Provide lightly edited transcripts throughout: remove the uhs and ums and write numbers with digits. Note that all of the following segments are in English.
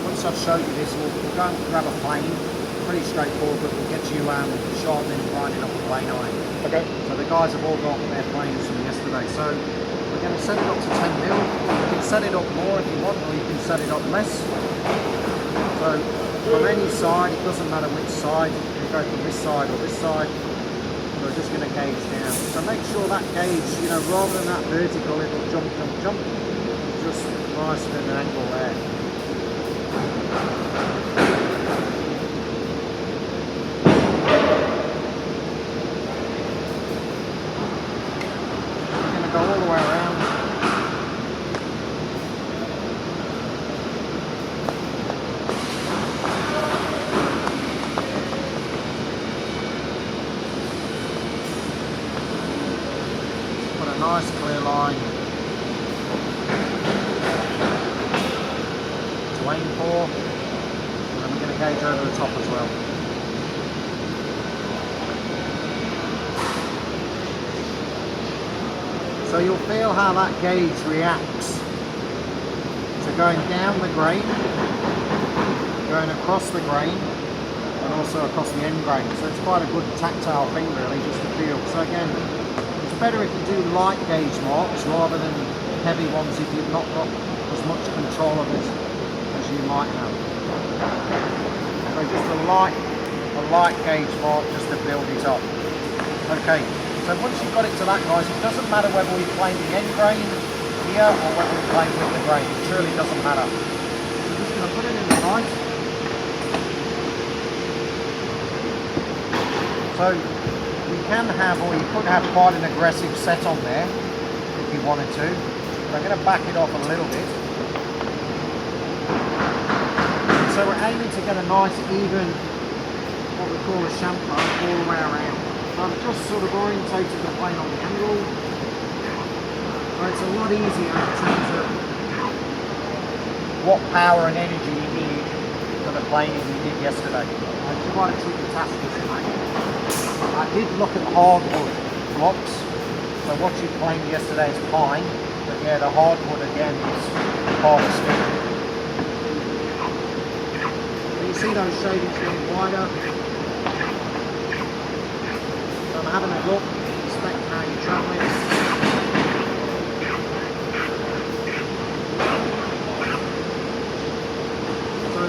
Once I've showed you this, we'll go and grab a plane. Pretty straightforward, but we'll get you sharpening and grinding up a plane iron. Okay. So the guys have all got their planes from yesterday. So we're going to set it up to 10 mil. You can set it up more if you want, or you can set it up less. So from any side, it doesn't matter which side. You can go from this side or this side. We're just going to gauge down. So make sure that gauge, rather than that vertical, it'll jump, jump, jump. Just nice at an angle there. We're going to go all the way around. Put a nice clear line to aim for, and we're going to gauge over the top as well. So you'll feel how that gauge reacts to going down the grain, going across the grain, and also across the end grain. So it's quite a good tactile thing really, just to feel. So again, it's better if you do light gauge marks rather than heavy ones if you've not got as much control of it as you might have. So just a light gauge mark just to build it up. Okay, so once you've got it to that, guys, it doesn't matter whether we plane the end grain here or whether we plane with the grain. It truly doesn't matter. I'm just going to put it in the knife. So you can have, or you could have quite an aggressive set on there if you wanted to. But I'm going to back it off a little bit. So we're aiming to get a nice even, what we call a chamfer, all the way around. So I've just sort of orientated the plane on the angle. So it's a lot easier in terms of what power and energy you need for the planing we did yesterday. It's quite a tricky task, isn't it? I did look at hardwood blocks. So what you planed yesterday is pine, but yeah, the hardwood again is harvested. You see those shadings getting wider. So I'm having a look, inspect how you're travelling. So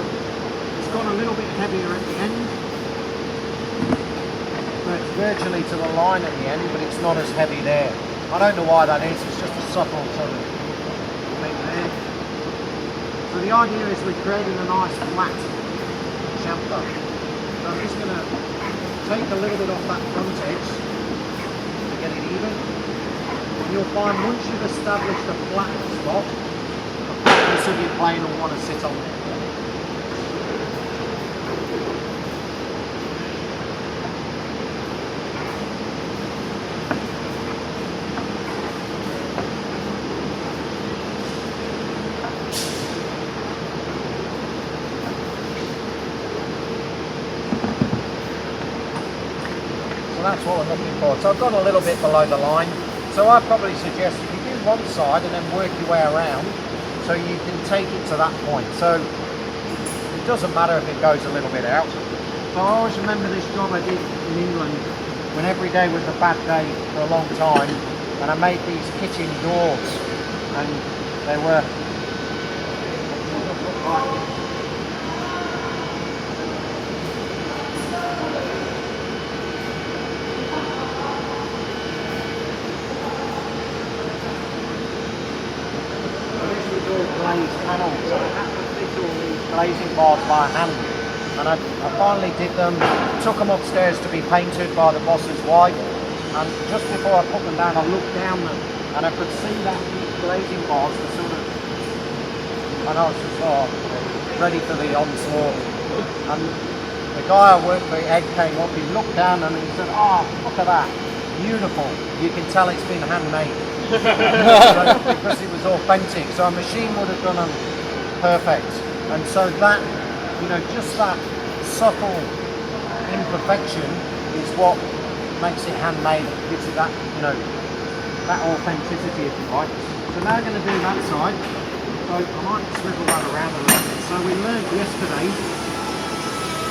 it's gone a little bit heavier at the end. So it's virtually to the line at the end, but it's not as heavy there. I don't know why that is, it's just a subtle sort of thing there. So the idea is we're creating a nice flat chamfer. So I'm just going to take a little bit off that front edge to get it even. And you'll find once you've established a flat spot, the flatness of your plane will want to sit on there. That's what we're looking for. So I've gone a little bit below the line. So I'd probably suggest if you do one side and then work your way around so you can take it to that point. So it doesn't matter if it goes a little bit out. So I always remember this job I did in England when every day was a bad day for a long time, and I made these kitchen doors, and they were glazed panels, so I had to fit all these glazing bars by hand, and I finally did them, took them upstairs to be painted by the boss's wife, and just before I put them down I looked down them and I could see that these glazing bars were sort of, and I was just ready for the onslaught, and the guy I worked with, Ed, came up, he looked down and he said, "Oh, look at that, beautiful, you can tell it's been handmade." Because it was authentic, so a machine would have done them perfect. And so that, just that subtle imperfection is what makes it handmade, gives it that, that authenticity, if you like. So now I'm going to do that side. So So I might swivel that around a little bit. So we learned yesterday,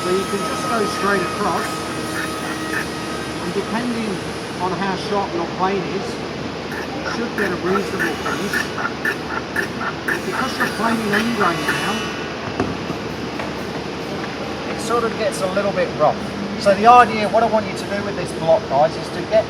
so you can just go straight across, and depending on how sharp your plane is, you should get a reasonable finish. Because you're planing end grain now, it sort of gets a little bit rough. So the idea, what I want you to do with this block, guys, is to get